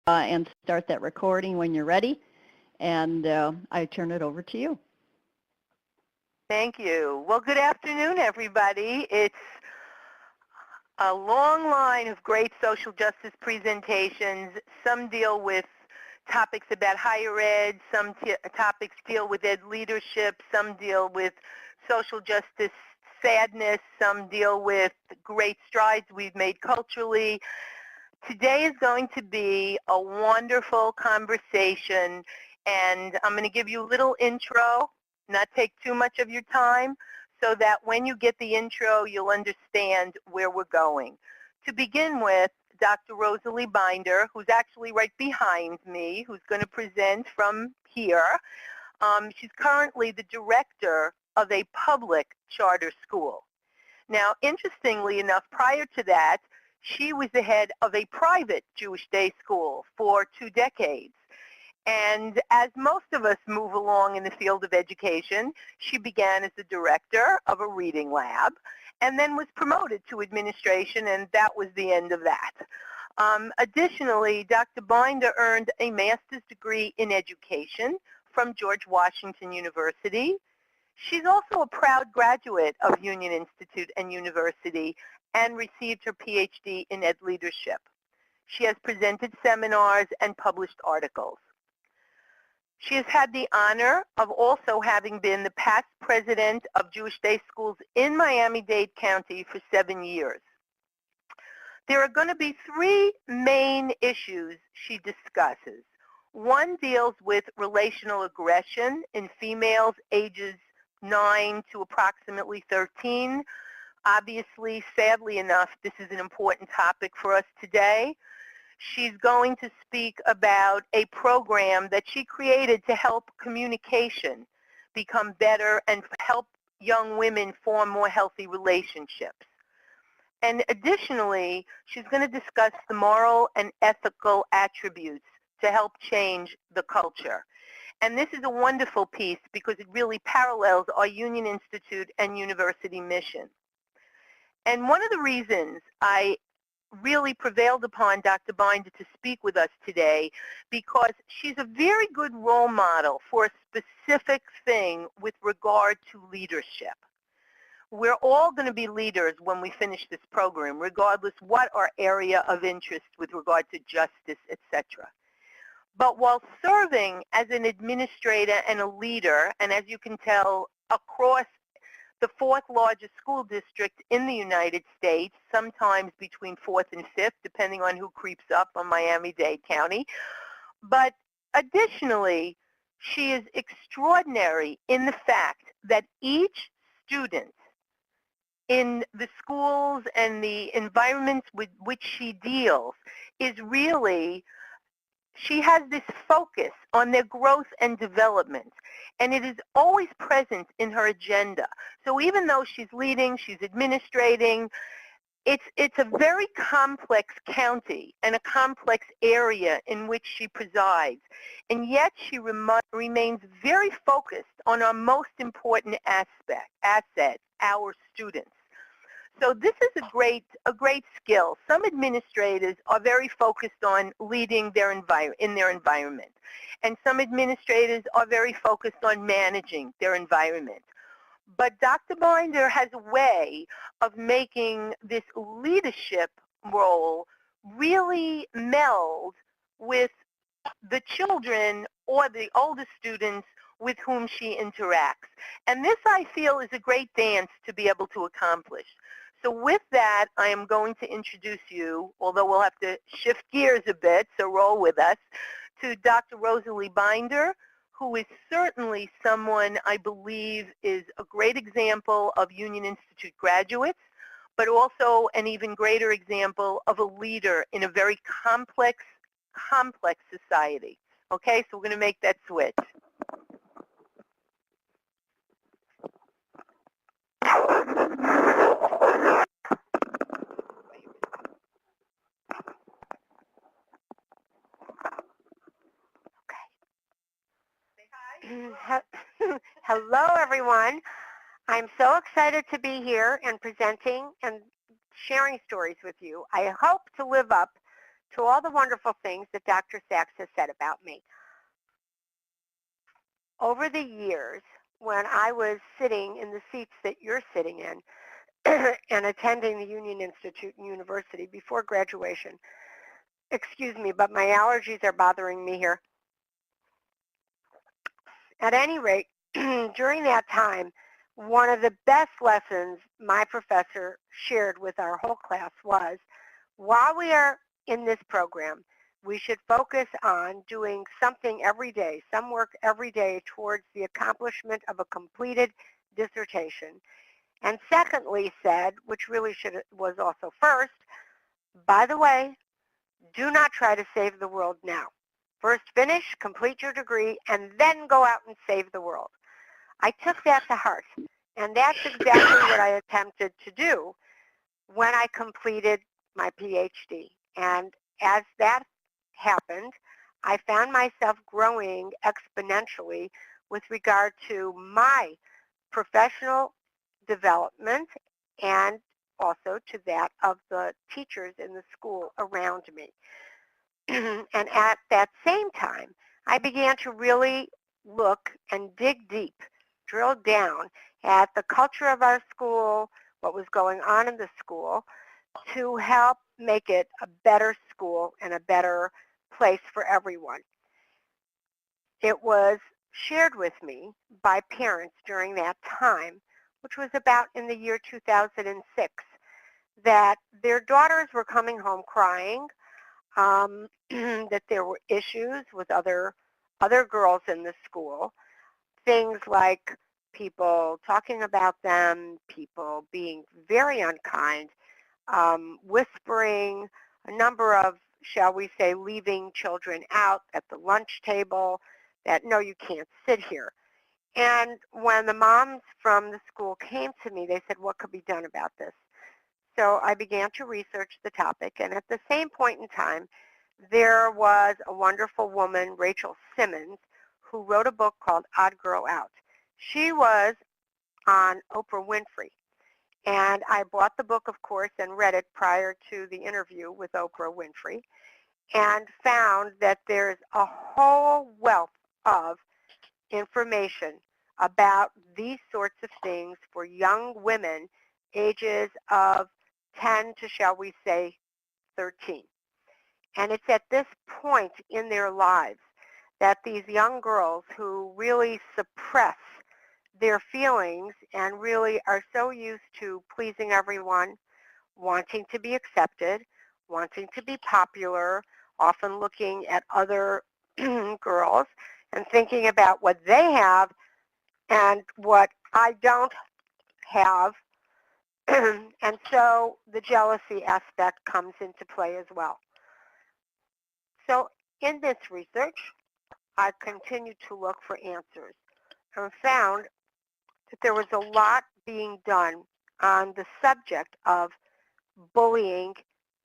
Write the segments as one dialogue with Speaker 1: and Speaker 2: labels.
Speaker 1: and start that recording when you're ready. And I turn it over to you.
Speaker 2: Thank you. Well, good afternoon, everybody. It's a long line of great social justice presentations. Some deal with topics about higher ed, some topics deal with ed leadership, some deal with social justice sadness, some deal with great strides we've made culturally. Today is going to be a wonderful conversation, and I'm going to give you a little intro, not take too much of your time, so that when you get the intro, you'll understand where we're going. To begin with, Dr. Rosalie Binder, who's actually right behind me, who's going to present from here. She's currently the director of a public charter school. Now, interestingly enough, prior to that, she was the head of a private Jewish day school for 2 decades. And as most of us move along in the field of education, she began as the director of a reading lab and then was promoted to administration, and that was the end of that. Additionally, Dr. Binder earned a master's degree in education from George Washington University. She's also a proud graduate of Union Institute and University and received her PhD in ed leadership. She has presented seminars and published articles. She has had the honor of also having been the past president of Jewish Day Schools in Miami-Dade County for 7 years. There are going to be 3 main issues she discusses. One deals with relational aggression in females ages 9 to approximately 13. Obviously, sadly enough, this is an important topic for us today. She's going to speak about a program that she created to help communication become better and help young women form more healthy relationships. And additionally, she's going to discuss the moral and ethical attributes to help change the culture. And this is a wonderful piece because it really parallels our Union Institute and university mission. And one of the reasons I really prevailed upon Dr. Binder to speak with us today, because she's a very good role model for a specific thing with regard to leadership. We're all going to be leaders when we finish this program, regardless what our area of interest with regard to justice, etc. But while serving as an administrator and a leader, and as you can tell, across the 4th largest school district in the United States, sometimes between 4th and 5th, depending on who creeps up on Miami-Dade County. But additionally, she is extraordinary in the fact that each student in the schools and the environments with which she deals is really, she has this focus on their growth and development, and it is always present in her agenda. So even though she's leading, she's administrating, it's a very complex county and a complex area in which she presides, and yet she remains very focused on our most important asset, our students. So this is a great skill. Some administrators are very focused on leading in their environment, and some administrators are very focused on managing their environment. But Dr. Binder has a way of making this leadership role really meld with the children or the older students with whom she interacts. And this, I feel, is a great dance to be able to accomplish. So with that, I am going to introduce you, although we'll have to shift gears a bit, so roll with us, to Dr. Rosalie Binder, who is certainly someone I believe is a great example of Union Institute graduates, but also an even greater example of a leader in a very complex society. Okay, so we're going to make that switch.
Speaker 3: Hello, everyone. I'm so excited to be here and presenting and sharing stories with you. I hope to live up to all the wonderful things that Dr. Sachs has said about me. Over the years, when I was sitting in the seats that you're sitting in and attending the Union Institute and University before graduation, excuse me, but my allergies are bothering me here. At any rate, during that time, one of the best lessons my professor shared with our whole class was, while we are in this program, we should focus on doing something every day, some work every day towards the accomplishment of a completed dissertation. And secondly said, which really was also first, by the way, do not try to save the world now. First finish, complete your degree, and then go out and save the world. I took that to heart, and that's exactly what I attempted to do when I completed my PhD. And as that happened, I found myself growing exponentially with regard to my professional development and also to that of the teachers in the school around me. And at that same time, I began to really look and dig deep, drill down at the culture of our school, what was going on in the school, to help make it a better school and a better place for everyone. It was shared with me by parents during that time, which was about in the year 2006, that their daughters were coming home crying, that there were issues with other girls in the school, things like people talking about them, people being very unkind, whispering, a number of, shall we say, leaving children out at the lunch table, that no, you can't sit here. And when the moms from the school came to me, they said, what could be done about this? So I began to research the topic, and at the same point in time, there was a wonderful woman, Rachel Simmons, who wrote a book called Odd Girl Out. She was on Oprah Winfrey, and I bought the book, of course, and read it prior to the interview with Oprah Winfrey, and found that there's a whole wealth of information about these sorts of things for young women ages of 10 to, shall we say, 13. And it's at this point in their lives that these young girls who really suppress their feelings and really are so used to pleasing everyone, wanting to be accepted, wanting to be popular, often looking at other girls and thinking about what they have and what I don't have. And so the jealousy aspect comes into play as well. So in this research, I continued to look for answers and found that there was a lot being done on the subject of bullying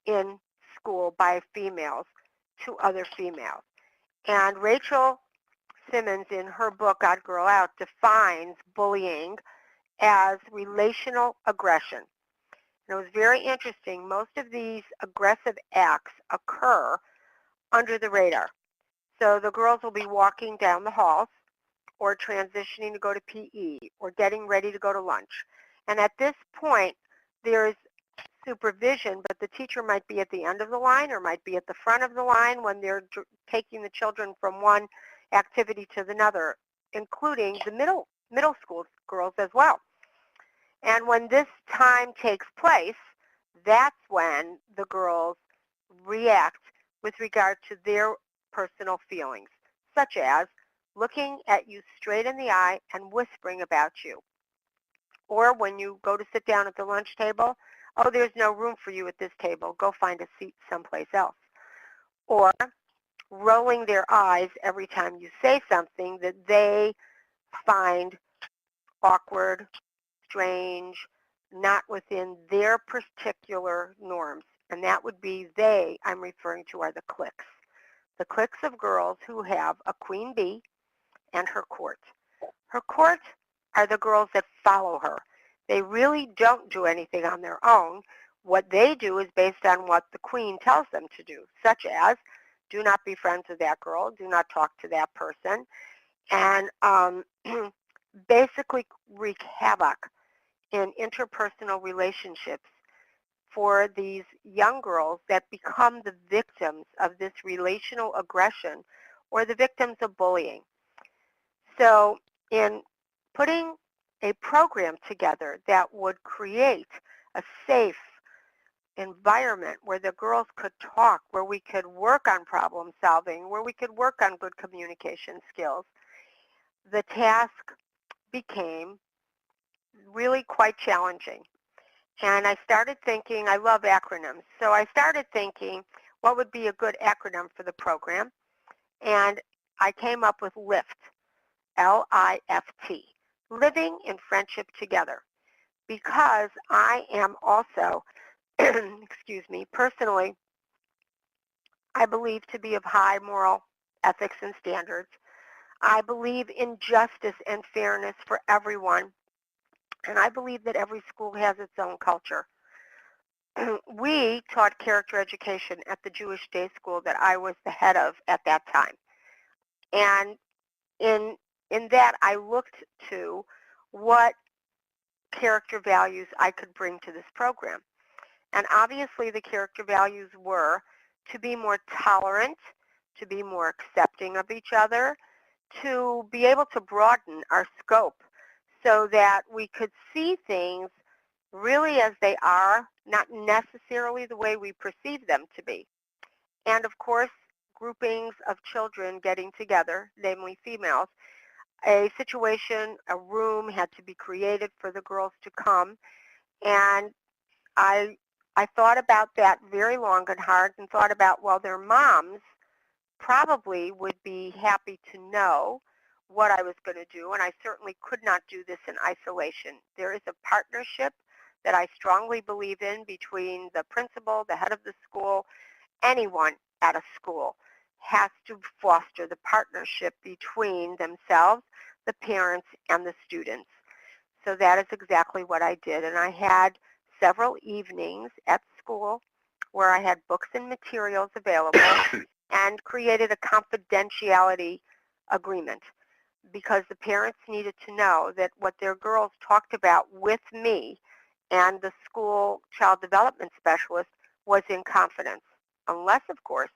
Speaker 3: in school by females to other females. And Rachel Simmons, in her book, Odd Girl Out, defines bullying as relational aggression. And it was very interesting. Most of these aggressive acts occur under the radar. So the girls will be walking down the halls or transitioning to go to PE or getting ready to go to lunch. And at this point, there's supervision, but the teacher might be at the end of the line or might be at the front of the line when they're taking the children from one activity to another, including the middle school girls as well. And when this time takes place, that's when the girls react with regard to their personal feelings, such as looking at you straight in the eye and whispering about you. Or when you go to sit down at the lunch table, oh, there's no room for you at this table. Go find a seat someplace else. Or rolling their eyes every time you say something that they find awkward, strange, not within their particular norms. And that would be they, I'm referring to, are the cliques. The cliques of girls who have a queen bee and her court. Her court are the girls that follow her. They really don't do anything on their own. what they do is based on what the queen tells them to do, such as do not be friends with that girl, do not talk to that person, and basically wreak havoc in interpersonal relationships for these young girls that become the victims of this relational aggression or the victims of bullying. So in putting a program together that would create a safe environment where the girls could talk, where we could work on problem solving, where we could work on good communication skills, the task became really quite challenging. And I started thinking, I love acronyms, so I started thinking what would be a good acronym for the program, and I came up with LIFT, L-I-F-T, Living in Friendship Together, because I am also, excuse me, personally, I believe to be of high moral ethics and standards. I believe in justice and fairness for everyone, and I believe that every school has its own culture. We taught character education at the Jewish day school that I was the head of at that time. And in that, I looked to what character values I could bring to this program. And obviously the character values were to be more tolerant, to be more accepting of each other, to be able to broaden our scope so that we could see things really as they are, not necessarily the way we perceive them to be. And of course, groupings of children getting together, namely females, a situation, a room had to be created for the girls to come. And I thought about that very long and hard and thought about, well, their moms probably would be happy to know what I was going to do, and I certainly could not do this in isolation. There is a partnership that I strongly believe in between the principal, the head of the school, anyone at a school has to foster the partnership between themselves, the parents, and the students. So that is exactly what I did, and I had several evenings at school where I had books and materials available and created a confidentiality agreement because the parents needed to know that what their girls talked about with me and the school child development specialist was in confidence, unless, of course,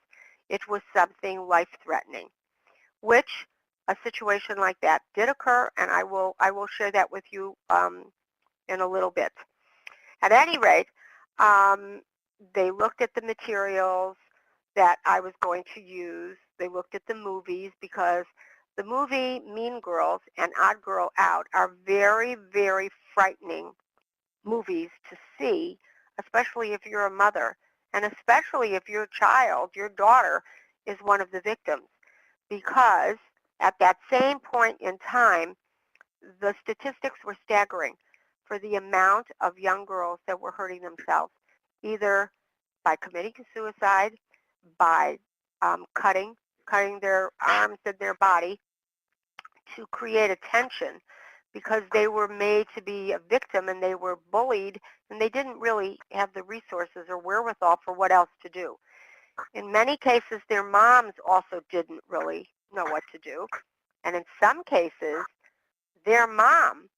Speaker 3: it was something life-threatening, which a situation like that did occur, and I will share that with you in a little bit. At any rate, they looked at the materials that I was going to use. They looked at the movies because the movie Mean Girls and Odd Girl Out are very, very frightening movies to see, especially if you're a mother, and especially if your child, your daughter, is one of the victims. Because at that same point in time, the statistics were staggering for the amount of young girls that were hurting themselves, either by committing suicide, by cutting their arms and their body to create attention because they were made to be a victim and they were bullied and they didn't really have the resources or wherewithal for what else to do. In many cases, their moms also didn't really know what to do. And in some cases, their mom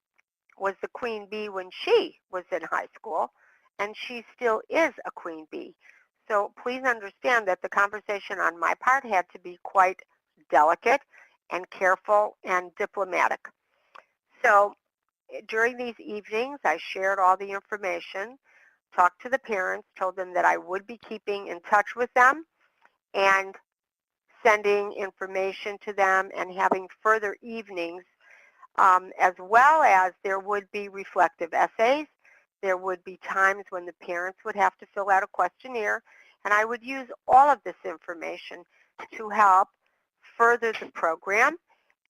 Speaker 3: was the queen bee when she was in high school, and she still is a queen bee. So please understand that the conversation on my part had to be quite delicate and careful and diplomatic. So during these evenings, I shared all the information, talked to the parents, told them that I would be keeping in touch with them and sending information to them and having further evenings, as well as there would be reflective essays. There would be times when the parents would have to fill out a questionnaire, and I would use all of this information to help further the program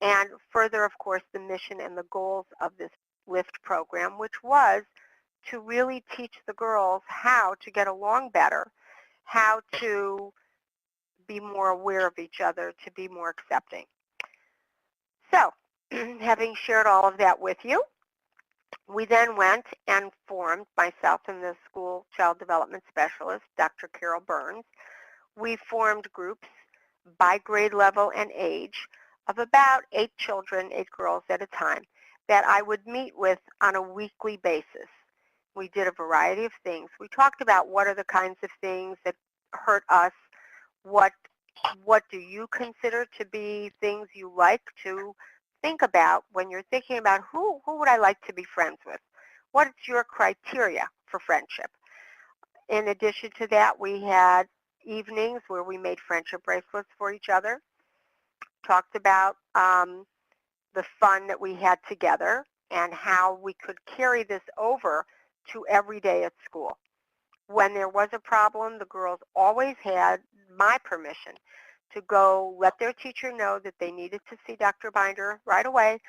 Speaker 3: and further, of course, the mission and the goals of this LIFT program, which was to really teach the girls how to get along better, how to be more aware of each other, to be more accepting. So, having shared all of that with you, We then went and formed, myself and the school child development specialist, Dr. Carol Burns. We formed groups by grade level and age of about 8 children, 8 girls at a time, that I would meet with on a weekly basis. We did a variety of things. We talked about what are the kinds of things that hurt us, what do you consider to be things you like to think about when you're thinking about who would I like to be friends with? What's your criteria for friendship? In addition to that, we had evenings where we made friendship bracelets for each other, talked about the fun that we had together and how we could carry this over to every day at school. When there was a problem, the girls always had my permission to go let their teacher know that they needed to see Dr. Binder right away,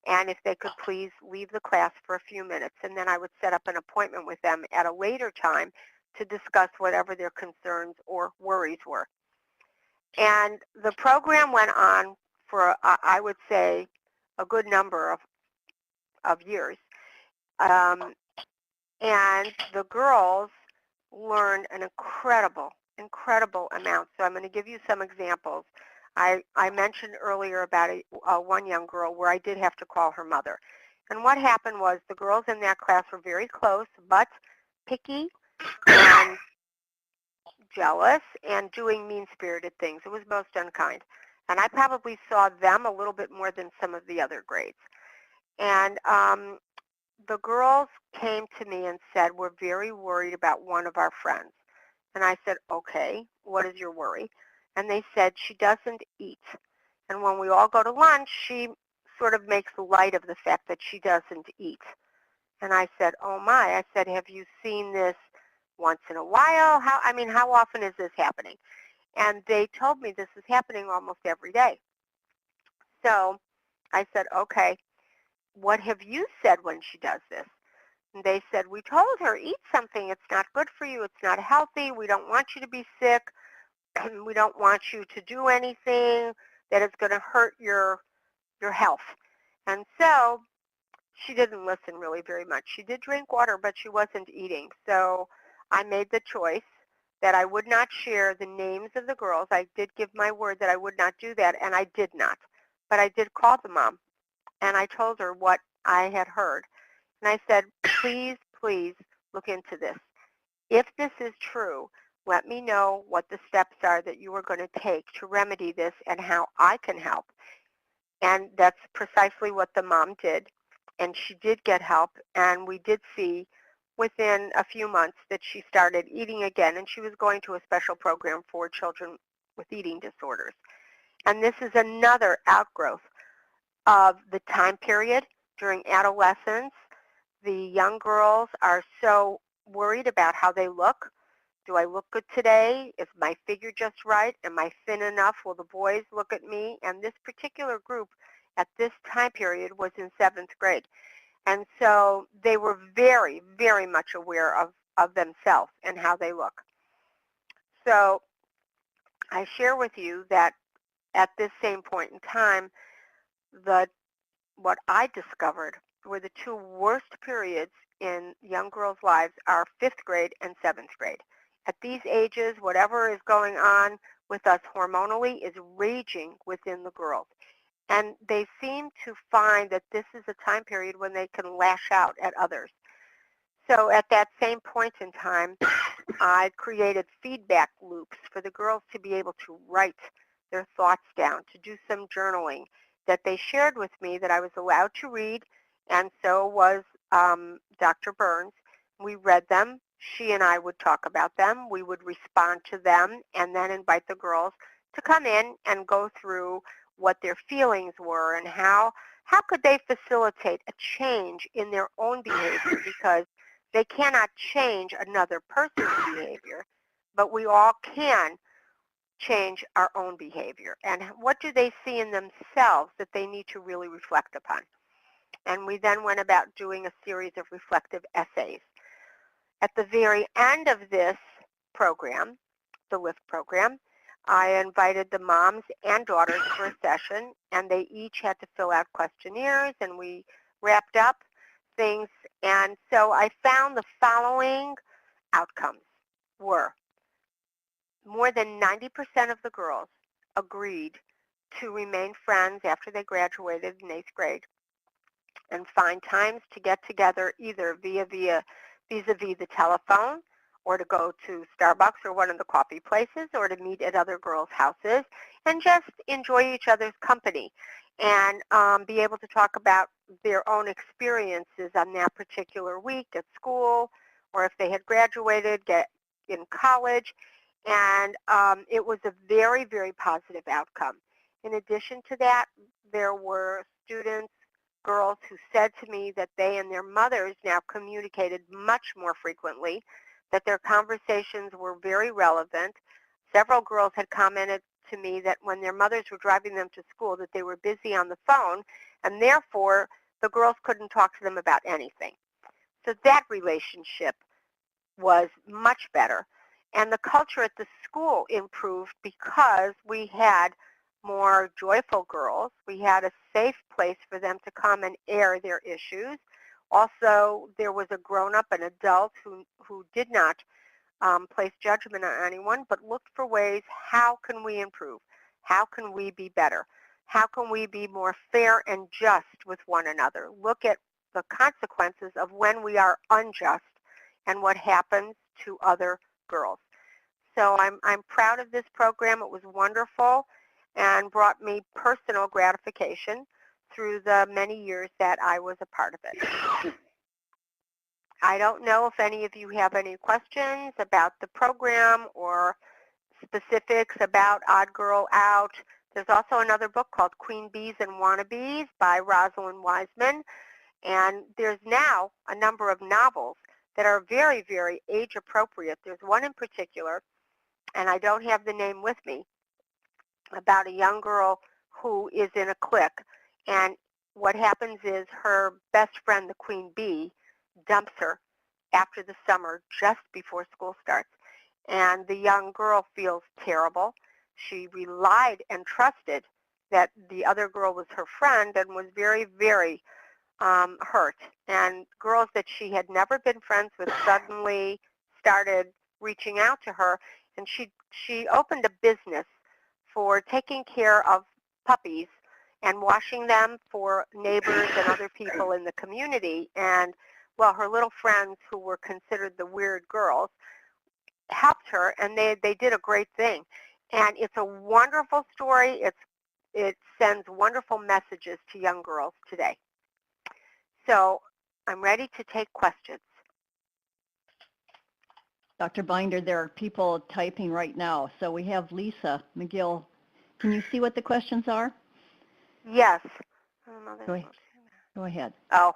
Speaker 3: and if they could please leave the class for a few minutes. And then I would set up an appointment with them at a later time to discuss whatever their concerns or worries were. And the program went on for, I would say, a good number of years. And the girls learned an incredible amount. So I'm going to give you some examples. I mentioned earlier about one young girl where I did have to call her mother. And what happened was the girls in that class were very close, but picky and jealous and doing mean-spirited things. It was most unkind. And I probably saw them a little bit more than some of the other grades. And the girls came to me and said, we're very worried about one of our friends. And I said, okay, what is your worry? And they said, she doesn't eat. And when we all go to lunch, she sort of makes light of the fact that she doesn't eat. And I said, oh my. I said, have you seen this once in a while? How often is this happening? And they told me this is happening almost every day. So I said, okay, what have you said when she does this? And they said, we told her, eat something. It's not good for you. It's not healthy. We don't want you to be sick. We don't want you to do anything that is going to hurt your health. And so she didn't listen really very much. She did drink water, but she wasn't eating. So I made the choice that I would not share the names of the girls. I did give my word that I would not do that, and I did not. But I did call the mom, and I told her what I had heard. And I said, please look into this. If this is true, let me know what the steps are that you are going to take to remedy this and how I can help. And that's precisely what the mom did. And she did get help, and we did see within a few months that she started eating again, and she was going to a special program for children with eating disorders. And this is another outgrowth of the time period during adolescence. The young girls are so worried about how they look. Do I look good today? Is my figure just right? Am I thin enough? Will the boys look at me? And this particular group at this time period was in 7th grade. And so they were very, very much aware of themselves and how they look. So I share with you that at this same point in time, what I discovered were the two worst periods in young girls' lives are 5th grade and 7th grade. At these ages, whatever is going on with us hormonally is raging within the girls. And they seem to find that this is a time period when they can lash out at others. So at that same point in time, I created feedback loops for the girls to be able to write their thoughts down, to do some journaling that they shared with me that I was allowed to read, and so was Dr. Burns. We read them. She and I would talk about them. We would respond to them and then invite the girls to come in and go through what their feelings were and how could they facilitate a change in their own behavior, because they cannot change another person's behavior, but we all can change our own behavior. And what do they see in themselves that they need to really reflect upon? And we then went about doing a series of reflective essays. At the very end of this program, the LIFT program, I invited the moms and daughters for a session, and they each had to fill out questionnaires, and we wrapped up things And so I found the following outcomes were more than 90% of the girls agreed to remain friends after they graduated in 8th grade and find times to get together either vis-a-vis the telephone or to go to Starbucks or one of the coffee places or to meet at other girls' houses and just enjoy each other's company and be able to talk about their own experiences on that particular week at school or if they had graduated, get in college. And it was a very, very positive outcome. In addition to that, there were students, girls who said to me that they and their mothers now communicated much more frequently, that their conversations were very relevant. Several girls had commented to me that when their mothers were driving them to school that they were busy on the phone and therefore the girls couldn't talk to them about anything. So that relationship was much better. And the culture at the school improved because we had more joyful girls. We had a safe place for them to come and air their issues. Also, there was a grown-up, an adult who did not place judgment on anyone, but looked for ways, how can we improve? How can we be better? How can we be more fair and just with one another? Look at the consequences of when we are unjust and what happens to other girls. So I'm proud of this program. It was wonderful and brought me personal gratification through the many years that I was a part of it. I don't know if any of you have any questions about the program or specifics about Odd Girl Out. There's also another book called Queen Bees and Wannabes by Rosalind Wiseman. And there's now a number of novels that are very, very age appropriate. There's one in particular, and I don't have the name with me, about a young girl who is in a clique. And what happens is her best friend, the queen bee, dumps her after the summer just before school starts. And the young girl feels terrible. She relied and trusted that the other girl was her friend and was very, very hurt. And girls that she had never been friends with suddenly started reaching out to her. And she opened a business for taking care of puppies and washing them for neighbors and other people in the community. And, well, her little friends who were considered the weird girls helped her, and they did a great thing. And it's a wonderful story. It sends wonderful messages to young girls today. So I'm ready to take questions.
Speaker 1: Dr. Binder, there are people typing right now. So we have Lisa McGill. Can you see what the questions are?
Speaker 3: Yes.
Speaker 1: Go ahead.
Speaker 3: Oh,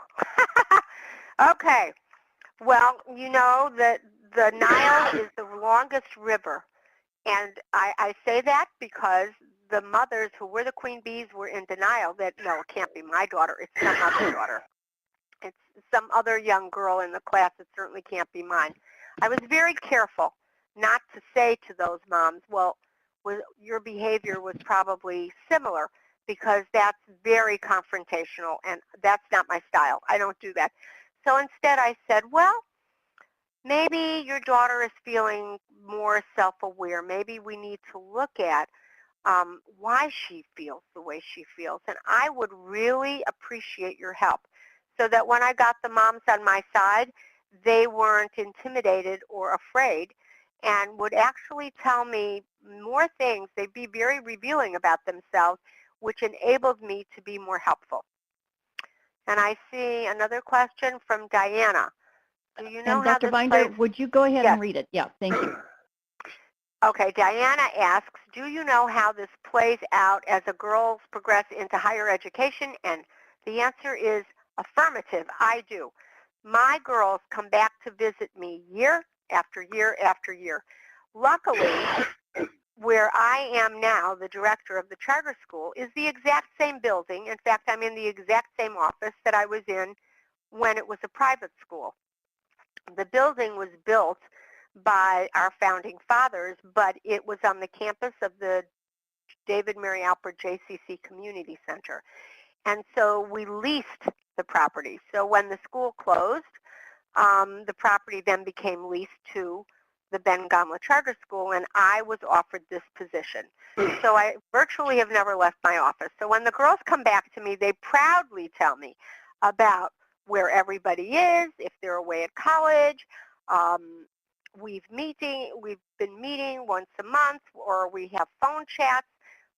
Speaker 3: okay. Well, you know that the Nile is the longest river. And I say that because the mothers who were the queen bees were in denial that, no, it can't be my daughter. It's some other daughter. It's some other young girl in the class. It certainly can't be mine. I was very careful not to say to those moms, well, your behavior was probably similar, because that's very confrontational, and that's not my style. I don't do that. So instead I said, well, maybe your daughter is feeling more self-aware. Maybe we need to look at why she feels the way she feels. And I would really appreciate your help so that when I got the moms on my side, they weren't intimidated or afraid and would actually tell me more things. They'd be very revealing about themselves, which enabled me to be more helpful. And I see another question from Diana. Do you know
Speaker 1: and
Speaker 3: how
Speaker 1: Dr.
Speaker 3: this
Speaker 1: Binder,
Speaker 3: plays?
Speaker 1: would you go ahead
Speaker 3: Yes.
Speaker 1: and read it? Yeah, thank you.
Speaker 3: Okay, Diana asks, do you know how this plays out as the girls progress into higher education? And the answer is affirmative. I do. My girls come back to visit me year after year after year. Luckily, where I am now, the director of the charter school, is the exact same building. In fact, I'm in the exact same office that I was in when it was a private school. The building was built by our founding fathers, but it was on the campus of the David Mary Alpert JCC Community Center. And so we leased the property. So when the school closed, the property then became leased to the Ben Gamla Charter School, and I was offered this position. So I virtually have never left my office. So when the girls come back to me, they proudly tell me about where everybody is, if they're away at college. We've been meeting once a month, or we have phone chats.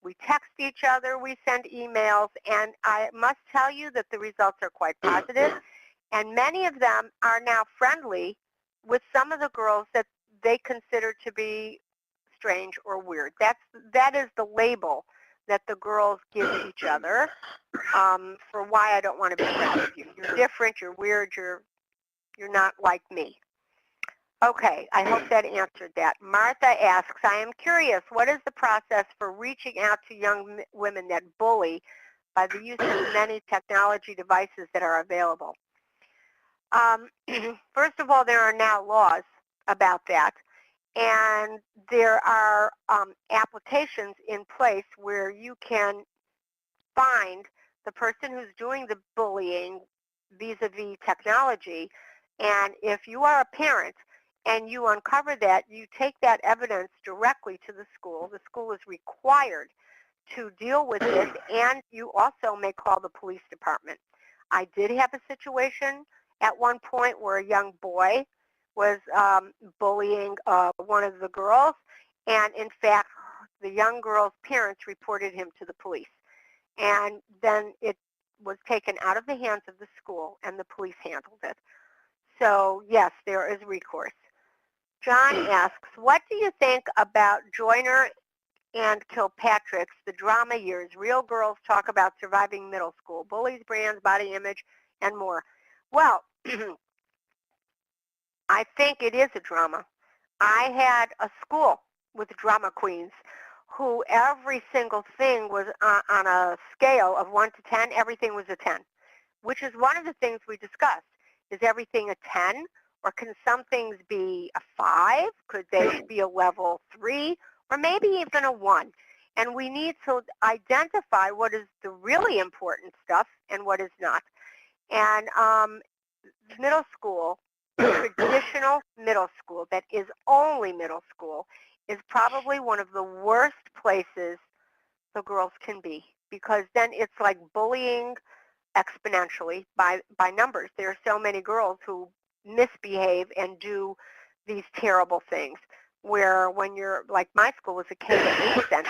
Speaker 3: We text each other, we send emails, and I must tell you that the results are quite positive. And many of them are now friendly with some of the girls that they consider to be strange or weird. That is the label that the girls give each other for why I don't want to be friends with you. You're different, you're weird, you're not like me. Okay, I hope that answered that. Martha asks, I am curious, what is the process for reaching out to young women that bully by the use of many technology devices that are available? First of all, there are now laws about that, and there are applications in place where you can find the person who's doing the bullying vis-a-vis technology, and if you are a parent and you uncover that, you take that evidence directly to the school. The school is required to deal with it, and you also may call the police department. I did have a situation at one point where a young boy was bullying one of the girls, and in fact, the young girl's parents reported him to the police. And then it was taken out of the hands of the school, and the police handled it. So yes, there is recourse. John asks, what do you think about Joyner and Kilpatrick's The Drama Years? Real girls talk about surviving middle school, bullies, brands, body image, and more. Well, I think it is a drama. I had a school with drama queens who every single thing was on a scale of 1 to 10, everything was a 10, which is one of the things we discussed. Is everything a 10, or can some things be a 5? Could they be a level 3, or maybe even a 1? And we need to identify what is the really important stuff and what is not. And middle school, traditional middle school that is only middle school, is probably one of the worst places the girls can be, because then it's like bullying exponentially by numbers. There are so many girls who misbehave and do these terrible things, where when you're, like my school was a K-8 center,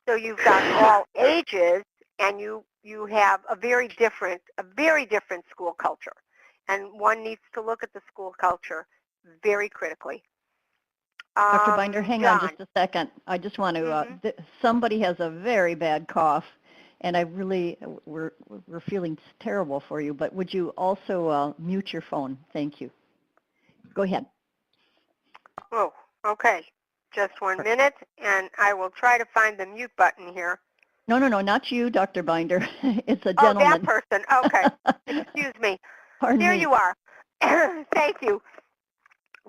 Speaker 3: so you've got all ages, and you have a very different school culture. And one needs to look at the school culture very critically.
Speaker 1: Dr. Binder, hang on
Speaker 3: John.
Speaker 1: just a second. I just want to, somebody has a very bad cough, and I really, we're feeling terrible for you, but would you also mute your phone? Thank you. Go ahead.
Speaker 3: Oh, okay. Just 1 minute, and I will try to find the mute button here.
Speaker 1: No, not you, Dr. Binder. It's a
Speaker 3: Oh,
Speaker 1: gentleman.
Speaker 3: that person. Okay. Excuse me.
Speaker 1: Pardon
Speaker 3: There
Speaker 1: me.
Speaker 3: you are. Thank you.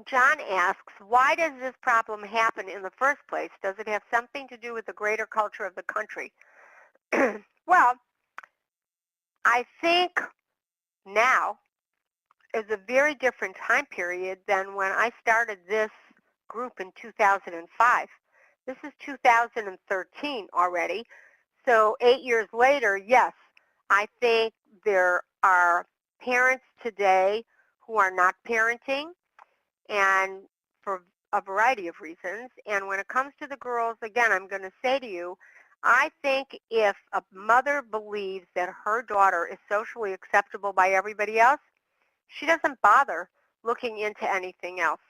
Speaker 3: John asks, why does this problem happen in the first place? Does it have something to do with the greater culture of the country? Well, I think now is a very different time period than when I started this group in 2005. This is 2013 already. So 8 years later, yes, I think there are parents today who are not parenting, and for a variety of reasons. And when it comes to the girls, again, I'm going to say to you, I think if a mother believes that her daughter is socially acceptable by everybody else, she doesn't bother looking into anything else.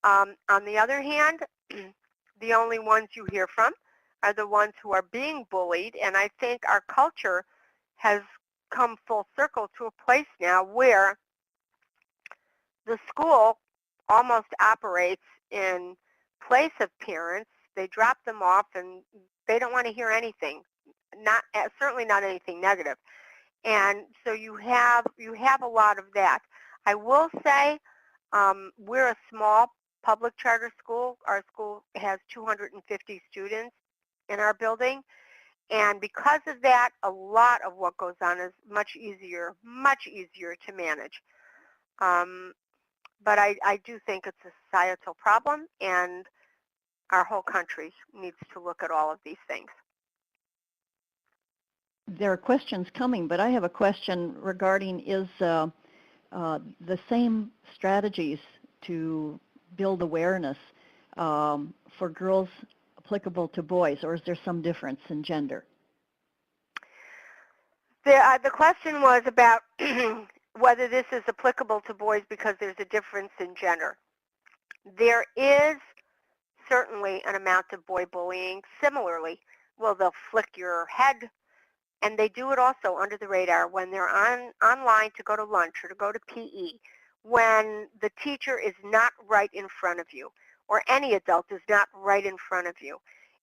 Speaker 3: On the other hand, the only ones you hear from are the ones who are being bullied, and I think our culture has come full circle to a place now where the school almost operates in place of parents. They drop them off, and they don't want to hear anything, certainly not anything negative. And so you have a lot of that. I will say we're a small public charter school. Our school has 250 students in our building, And because of that, a lot of what goes on is much easier to manage. But I do think it's a societal problem, and our whole country needs to look at all of these things.
Speaker 1: There are questions coming, but I have a question regarding is the same strategies to build awareness for girls applicable to boys, or is there some difference in gender?
Speaker 3: The question was about whether this is applicable to boys because there's a difference in gender. There is certainly an amount of boy bullying. Similarly, well, they'll flick your head, and they do it also under the radar when they're online to go to lunch or to go to PE, when the teacher is not right in front of you, or any adult is not right in front of you.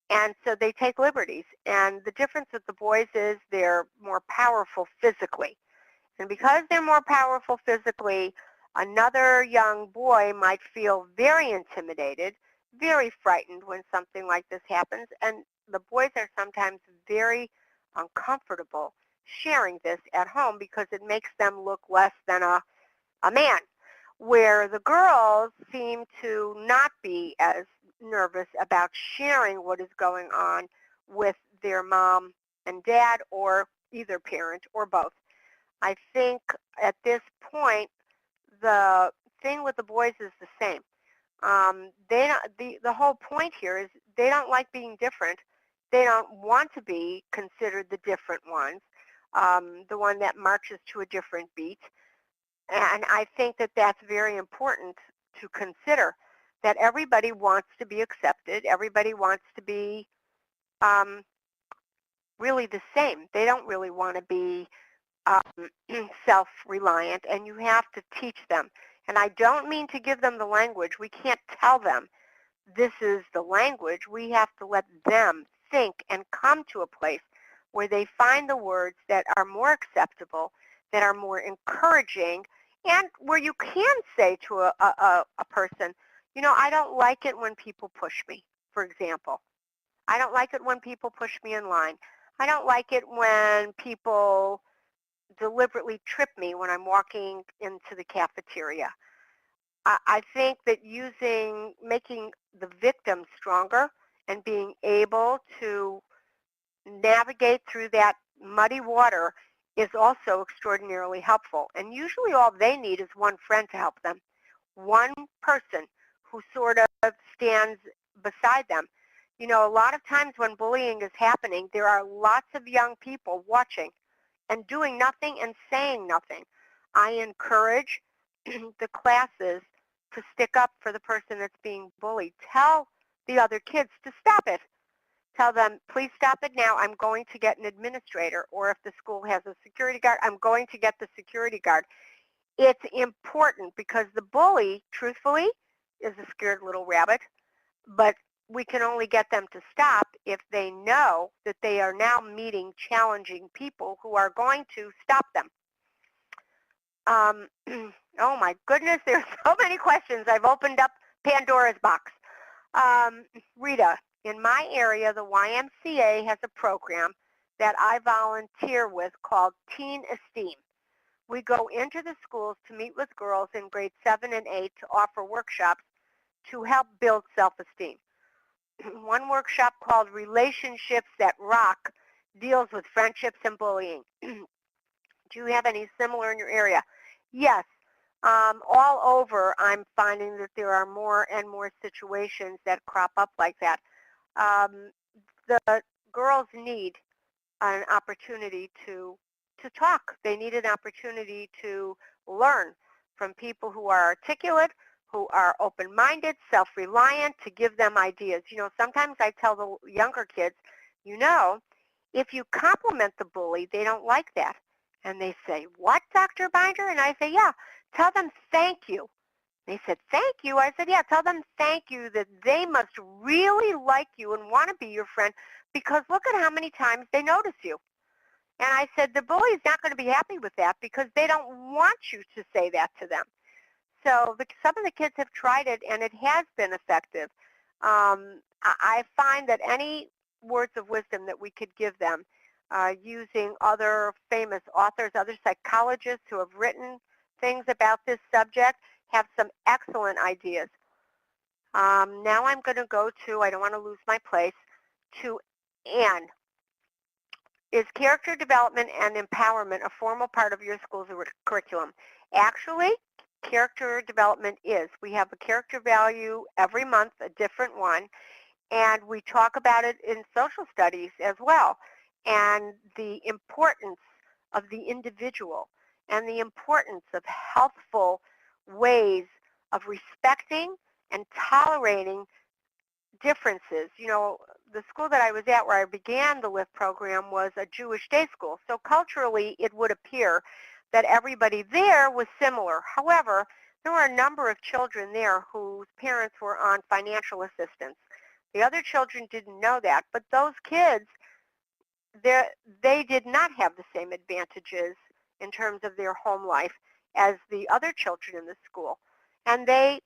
Speaker 3: And so they take liberties. And the difference with the boys is they're more powerful physically. And because they're more powerful physically, another young boy might feel very intimidated, very frightened when something like this happens. And the boys are sometimes very uncomfortable sharing this at home because it makes them look less than a man, where the girls seem to not be as nervous about sharing what is going on with their mom and dad, or either parent, or both. I think at this point, the thing with the boys is the same. The whole point here is they don't like being different. They don't want to be considered the different ones, the one that marches to a different beat. And I think that that's very important to consider, that everybody wants to be accepted. Everybody wants to be really the same. They don't really want to be self-reliant, and you have to teach them. And I don't mean to give them the language. We can't tell them this is the language. We have to let them think and come to a place where they find the words that are more acceptable, that are more encouraging, and where you can say to a person, you know, I don't like it when people push me, for example. I don't like it when people push me in line. I don't like it when people deliberately trip me when I'm walking into the cafeteria. I think that making the victim stronger and being able to navigate through that muddy water is also extraordinarily helpful. And usually all they need is one friend to help them, one person who sort of stands beside them. You know, a lot of times when bullying is happening, there are lots of young people watching and doing nothing and saying nothing. I encourage the classes to stick up for the person that's being bullied. Tell the other kids to stop it. Tell them, please stop it now. I'm going to get an administrator. Or if the school has a security guard, I'm going to get the security guard. It's important because the bully, truthfully, is a scared little rabbit. But we can only get them to stop if they know that they are now meeting challenging people who are going to stop them. Oh my goodness, there's so many questions. I've opened up Pandora's box. Rita, in my area, the YMCA has a program that I volunteer with called Teen Esteem. We go into the schools to meet with girls in grades 7 and 8 to offer workshops to help build self-esteem. One workshop called Relationships That Rock deals with friendships and bullying. Do you have any similar in your area? Yes. All over, I'm finding that there are more and more situations that crop up like that. The girls need an opportunity to talk. They need an opportunity to learn from people who are articulate, who are open-minded, self-reliant, to give them ideas. You know, sometimes I tell the younger kids, you know, if you compliment the bully, they don't like that. And they say, what, Dr. Binder? And I say, yeah, tell them thank you. They said, thank you? I said, yeah, tell them thank you, that they must really like you and want to be your friend, because look at how many times they notice you. And I said, the bully's not going to be happy with that because they don't want you to say that to them. So some of the kids have tried it, and it has been effective. I find that any words of wisdom that we could give them using other famous authors, other psychologists who have written things about this subject, have some excellent ideas. Now I'm going to go to, I don't want to lose my place, to Anne. Is character development and empowerment a formal part of your school's curriculum? Actually, character development is. We have a character value every month, a different one, and we talk about it in social studies as well, and the importance of the individual and the importance of healthful ways of respecting and tolerating differences. You know, the school that I was at where I began the LIFT program was a Jewish day school, so culturally it would appear that everybody there was similar. However, there were a number of children there whose parents were on financial assistance. The other children didn't know that, but those kids, they did not have the same advantages in terms of their home life as the other children in the school. And they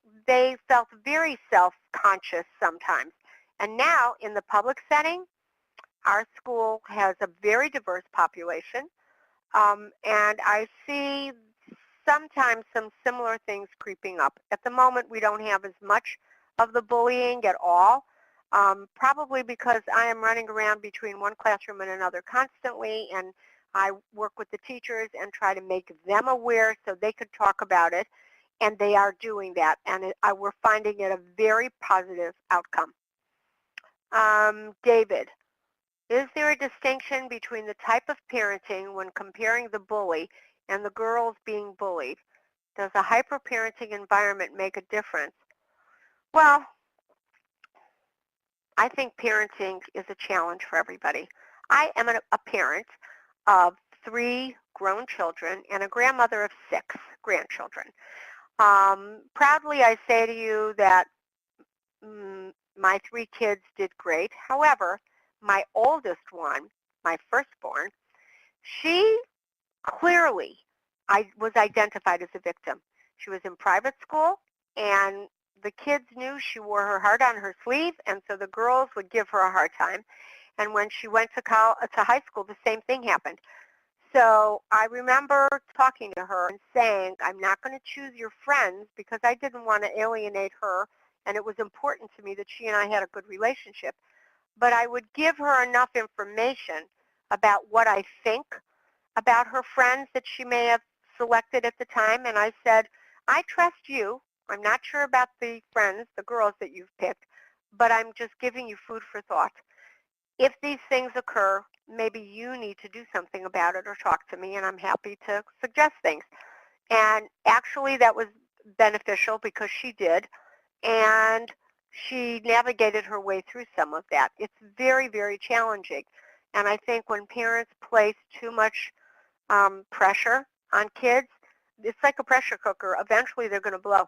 Speaker 3: felt very self-conscious sometimes. And now in the public setting, our school has a very diverse population, and I see sometimes some similar things creeping up. At the moment, we don't have as much of the bullying at all, probably because I am running around between one classroom and another constantly, and I work with the teachers and try to make them aware so they could talk about it, and they are doing that, and we're finding it a very positive outcome. David, is there a distinction between the type of parenting when comparing the bully and the girls being bullied? Does a hyper-parenting environment make a difference? Well, I think parenting is a challenge for everybody. I am a parent of 3 grown children and a grandmother of 6 grandchildren. Proudly, I say to you that my 3 kids did great. However, my oldest one, my firstborn, she clearly was identified as a victim. She was in private school, and the kids knew she wore her heart on her sleeve, and so the girls would give her a hard time. And when she went to high school, the same thing happened. So I remember talking to her and saying, I'm not going to choose your friends because I didn't want to alienate her, and it was important to me that she and I had a good relationship. But I would give her enough information about what I think about her friends that she may have selected at the time, and I said, I trust you. I'm not sure about the friends, the girls that you've picked, but I'm just giving you food for thought. If these things occur, maybe you need to do something about it or talk to me, and I'm happy to suggest things. And actually that was beneficial because she did, and she navigated her way through some of that. It's very, very challenging. And I think when parents place too much pressure on kids, it's like a pressure cooker. Eventually they're going to blow.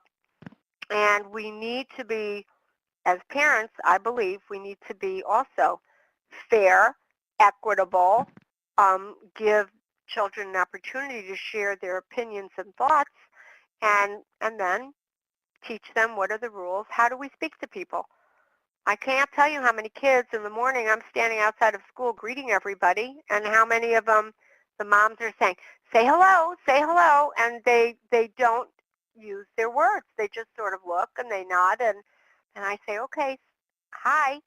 Speaker 3: And we need to be, as parents, I believe, we need to be also fair, equitable, give children an opportunity to share their opinions and thoughts, and then teach them what are the rules. How do we speak to people? I can't tell you how many kids in the morning I'm standing outside of school greeting everybody, and how many of them the moms are saying, say hello, and they don't use their words. They just sort of look and they nod, and I say, okay, hi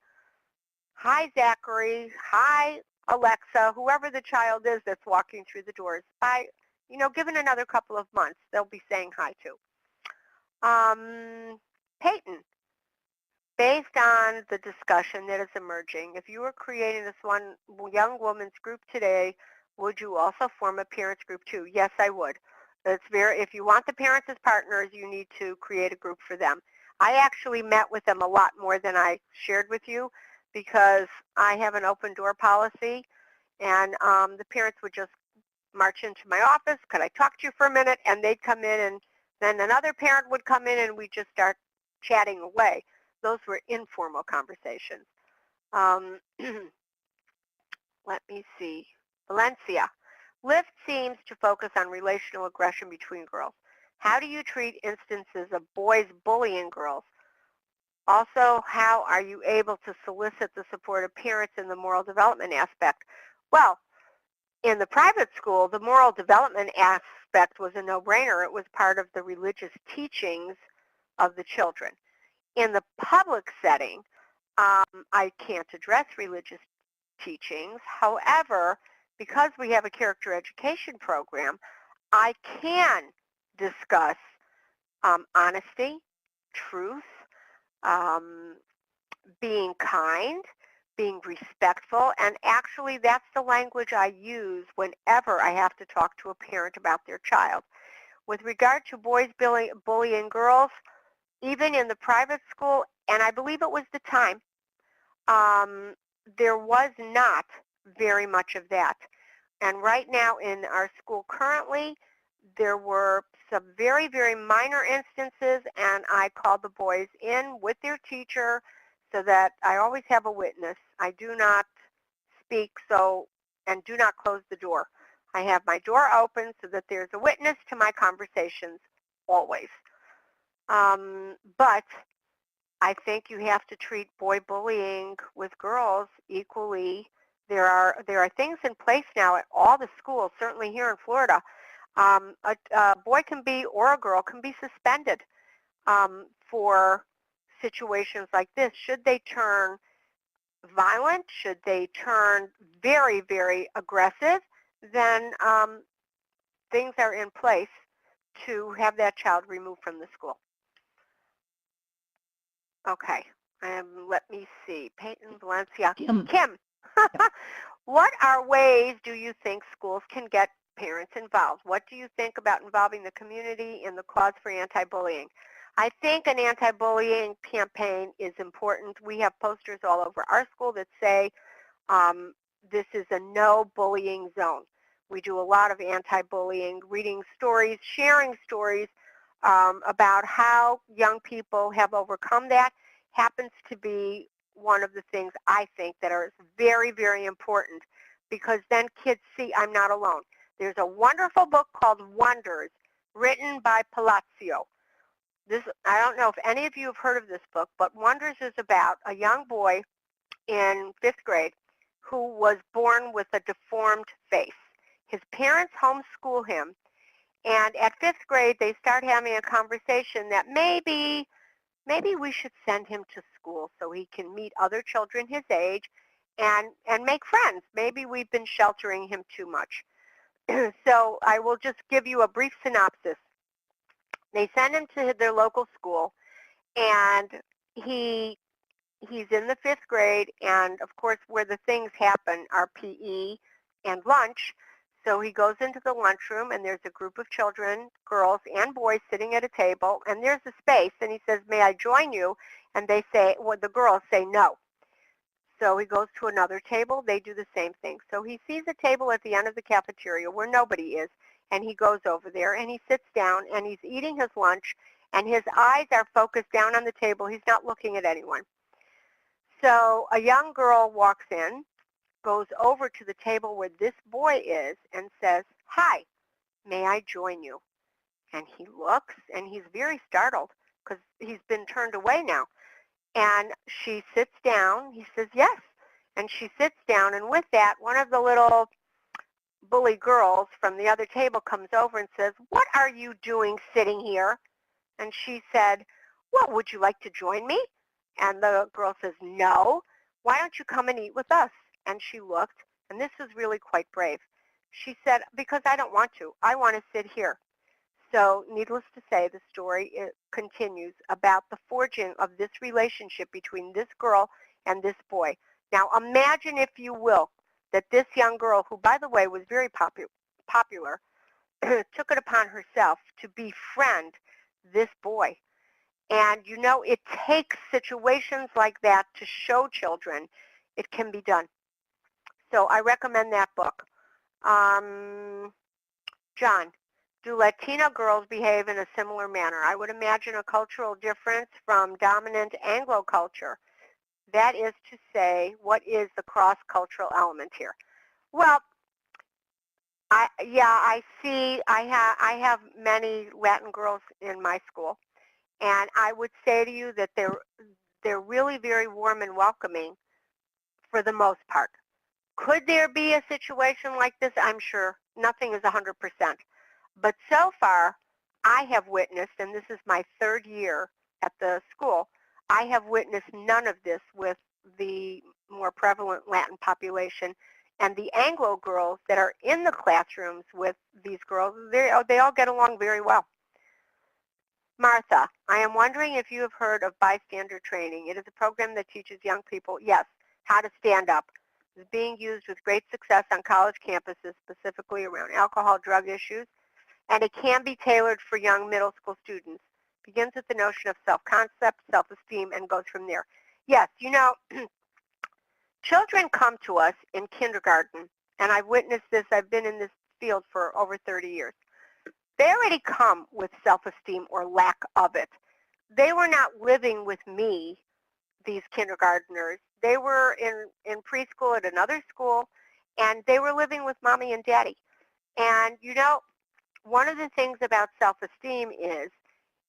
Speaker 3: Zachary, hi Alexa, whoever the child is that's walking through the doors. Given another couple of months, they'll be saying hi to. Peyton, based on the discussion that is emerging, if you were creating this one young woman's group today, would you also form a parents group too? Yes, I would. If you want the parents as partners, you need to create a group for them. I actually met with them a lot more than I shared with you because I have an open door policy, and the parents would just march into my office, could I talk to you for a minute, and they'd come in, and then another parent would come in, and we'd just start chatting away. Those were informal conversations. Let me see. Valencia. LIFT seems to focus on relational aggression between girls. How do you treat instances of boys bullying girls? Also, how are you able to solicit the support of parents in the moral development aspect? Well, in the private school, the moral development aspect was a no-brainer. It was part of the religious teachings of the children. In the public setting, I can't address religious teachings. However, because we have a character education program, I can discuss honesty, truth, um, being kind, being respectful, and actually that's the language I use whenever I have to talk to a parent about their child. With regard to boys bullying girls, even in the private school, and I believe it was the time, there was not very much of that. And right now in our school currently, there were some very, very minor instances, and I called the boys in with their teacher so that I always have a witness. I do not speak and do not close the door. I have my door open so that there's a witness to my conversations always. But I think you have to treat boy bullying with girls equally. There are things in place now at all the schools, certainly here in Florida. A boy can be, or a girl can be suspended for situations like this. Should they turn violent, should they turn very, very aggressive, then things are in place to have that child removed from the school. Okay, let me see. Peyton, Valencia, Kim. What are ways do you think schools can get parents involved? What do you think about involving the community in the cause for anti-bullying? I think an anti-bullying campaign is important. We have posters all over our school that say this is a no bullying zone. We do a lot of anti-bullying, reading stories, sharing stories about how young people have overcome that. Happens to be one of the things I think that are very, very important, because then kids see I'm not alone. There's a wonderful book called Wonders, written by Palazzo. I don't know if any of you have heard of this book, but Wonders is about a young boy in 5th grade who was born with a deformed face. His parents homeschool him, and at 5th grade they start having a conversation that maybe we should send him to school so he can meet other children his age and make friends. Maybe we've been sheltering him too much. So I will just give you a brief synopsis. They send him to their local school, and he's in the 5th grade, and of course where the things happen are PE and lunch. So he goes into the lunchroom, and there's a group of children, girls and boys, sitting at a table, and there's a space, and he says, "May I join you?" And they say, well, the girls say no. So he goes to another table. They do the same thing. So he sees a table at the end of the cafeteria where nobody is, and he goes over there, and he sits down, and he's eating his lunch, and his eyes are focused down on the table. He's not looking at anyone. So a young girl walks in, goes over to the table where this boy is, and says, "Hi, may I join you?" And he looks, and he's very startled because he's been turned away now. And she sits down. He says, "Yes." And she sits down, and with that, one of the little bully girls from the other table comes over and says, "What are you doing sitting here?" And she said, "Well, would you like to join me?" And the girl says, "No. Why don't you come and eat with us?" And she looked, and this is really quite brave. She said, "Because I don't want to. I want to sit here." So needless to say, the story continues about the forging of this relationship between this girl and this boy. Now imagine, if you will, that this young girl, who by the way was very popular, took it upon herself to befriend this boy. And you know, it takes situations like that to show children it can be done. So I recommend that book. John, do Latina girls behave in a similar manner? I would imagine a cultural difference from dominant Anglo culture. That is to say, what is the cross-cultural element here? Well, I see. I have many Latin girls in my school, and I would say to you that they're really very warm and welcoming for the most part. Could there be a situation like this? I'm sure. Nothing is 100%. But so far, I have witnessed, and this is my third year at the school, I have witnessed none of this with the more prevalent Latin population. And the Anglo girls that are in the classrooms with these girls, they all get along very well. Martha, I am wondering if you have heard of bystander training. It is a program that teaches young people, yes, how to stand up. It is being used with great success on college campuses, specifically around alcohol, drug issues, and it can be tailored for young middle school students. It begins with the notion of self-concept, self-esteem, and goes from there. Yes, you know, children come to us in kindergarten, and I've witnessed this. I've been in this field for over 30 years. They already come with self-esteem or lack of it. They were not living with me, these kindergartners. They were in preschool at another school, and they were living with mommy and daddy. And, you know, one of the things about self-esteem is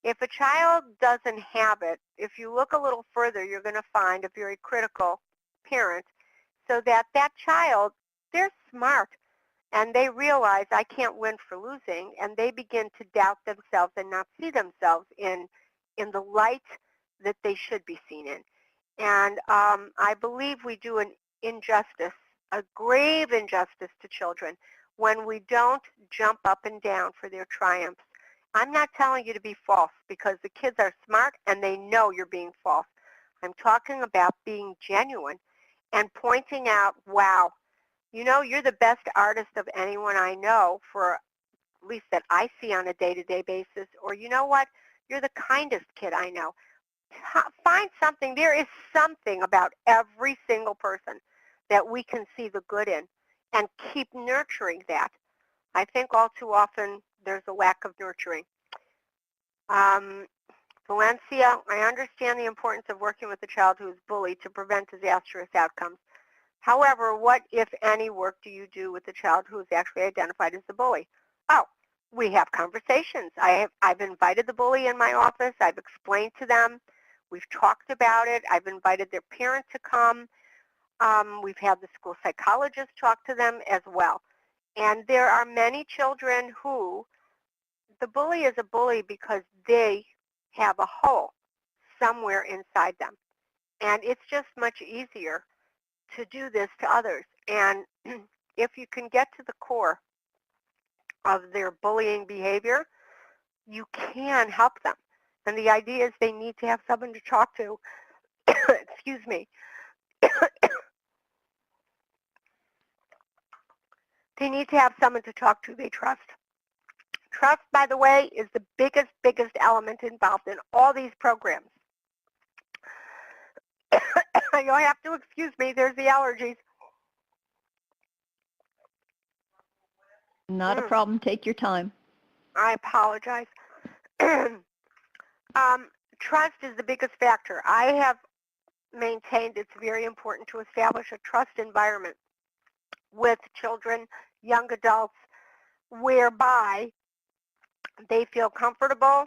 Speaker 3: if a child doesn't have it, if you look a little further, you're going to find a very critical parent so that that child, they're smart and they realize I can't win for losing, and they begin to doubt themselves and not see themselves in the light that they should be seen in. And I believe we do an injustice, a grave injustice to children when we don't jump up and down for their triumphs. I'm not telling you to be false because the kids are smart and they know you're being false. I'm talking about being genuine and pointing out, wow, you know, you're the best artist of anyone I know, for at least that I see on a day-to-day basis, or you know what, you're the kindest kid I know. Find something. There is something about every single person that we can see the good in and keep nurturing that. I think all too often there's a lack of nurturing. Valencia, I understand the importance of working with a child who is bullied to prevent disastrous outcomes. However, what, if any, work do you do with the child who is actually identified as the bully? Oh, we have conversations. I've invited the bully in my office. I've explained to them. We've talked about it. I've invited their parent to come. We've had the school psychologist talk to them as well. And there are many children who, the bully is a bully because they have a hole somewhere inside them. And it's just much easier to do this to others. And if you can get to the core of their bullying behavior, you can help them. And the idea is they need to have someone to talk to. Excuse me. They need to have someone to talk to they trust. Trust, by the way, is the biggest element involved in all these programs. You'll have to excuse me. There's the allergies.
Speaker 1: Not a problem. Take your time.
Speaker 3: I apologize. Trust is the biggest factor. I have maintained it's very important to establish a trust environment with children, young adults, whereby they feel comfortable.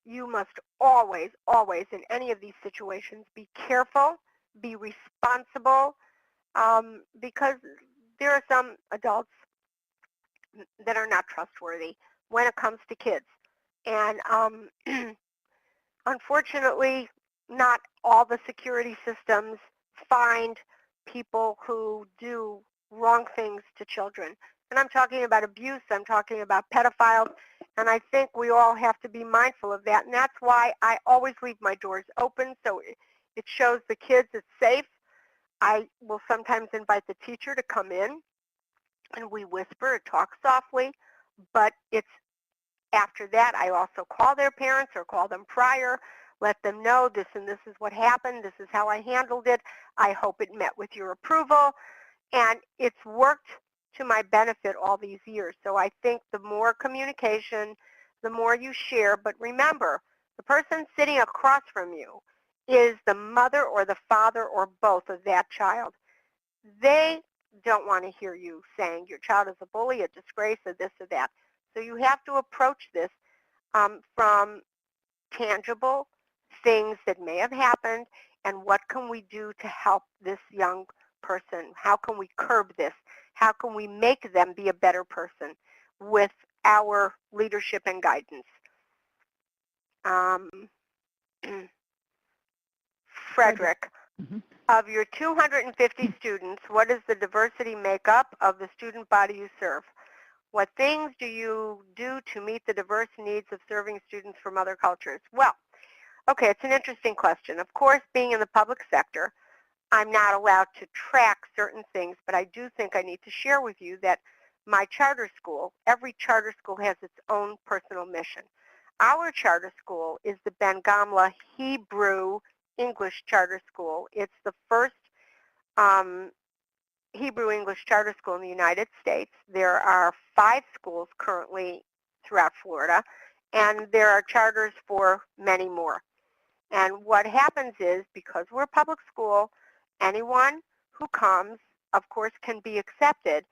Speaker 3: You must always, always, in any of these situations, be careful, be responsible, because there are some adults that are not trustworthy when it comes to kids. And unfortunately, not all the security systems find people who do wrong things to children. And I'm talking about abuse, I'm talking about pedophiles, and I think we all have to be mindful of that. And that's why I always leave my doors open so it shows the kids it's safe. I will sometimes invite the teacher to come in, and we whisper or talk softly, but it's after that I also call their parents or call them prior, let them know this and this is what happened, this is how I handled it, I hope it met with your approval, and it's worked to my benefit all these years. So I think the more communication, the more you share, but remember, the person sitting across from you is the mother or the father or both of that child. They don't want to hear you saying your child is a bully, a disgrace, or this or that. So you have to approach this from tangible things that may have happened and what can we do to help this young person? How can we curb this? How can we make them be a better person with our leadership and guidance? Frederick, of your 250 students, what is the diversity makeup of the student body you serve? What things do you do to meet the diverse needs of serving students from other cultures? Well, okay, it's an interesting question. Of course, being in the public sector, I'm not allowed to track certain things, but I do think I need to share with you that my charter school, every charter school has its own personal mission. Our charter school is the Ben Gamla Hebrew English Charter School. It's the first Hebrew English charter school in the United States. There are 5 schools currently throughout Florida, and there are charters for many more. And what happens is, because we're a public school, anyone who comes, of course, can be accepted,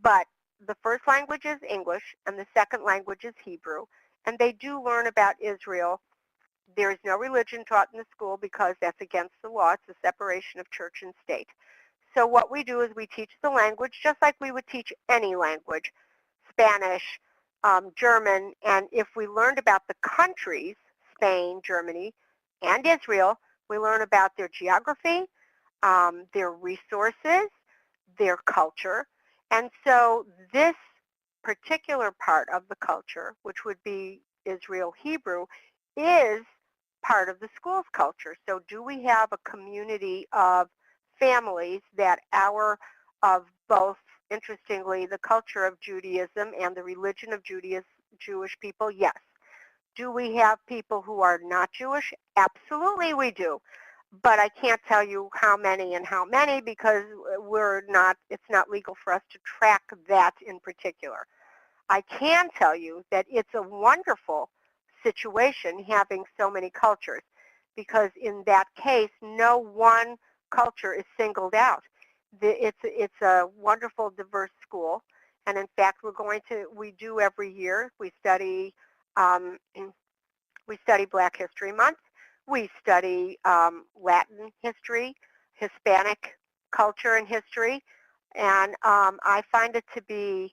Speaker 3: but the first language is English and the second language is Hebrew, and they do learn about Israel. There is no religion taught in the school because that's against the law. It's the separation of church and state. So what we do is we teach the language just like we would teach any language, Spanish, German, and if we learned about the countries, Spain, Germany, and Israel, we learn about their geography, their resources, their culture. And so this particular part of the culture, which would be Israel Hebrew, is part of the school's culture. So do we have a community of families that of both, interestingly, the culture of Judaism and the religion of Jewish people? Yes. Do we have people who are not Jewish? Absolutely we do. But I can't tell you how many and how many because it's not legal for us to track that in particular. I can tell you that it's a wonderful situation having so many cultures because in that case, no one culture is singled out. It's a wonderful, diverse school. And in fact, we do every year, we study Black History Month. We study Latin history, Hispanic culture and history. And I find it to be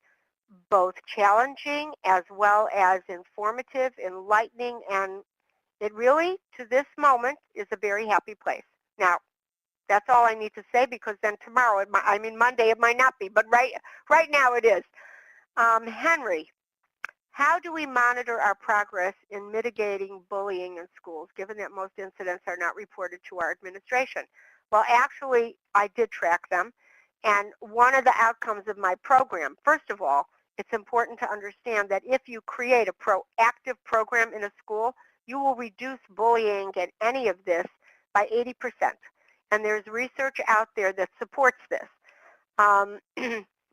Speaker 3: both challenging as well as informative, enlightening, and it really, to this moment, is a very happy place. Now, that's all I need to say because then tomorrow, Monday, it might not be, but right now it is. Henry, how do we monitor our progress in mitigating bullying in schools, given that most incidents are not reported to our administration? Well, actually, I did track them, and one of the outcomes of my program, first of all, it's important to understand that if you create a proactive program in a school, you will reduce bullying and any of this by 80%. And there's research out there that supports this.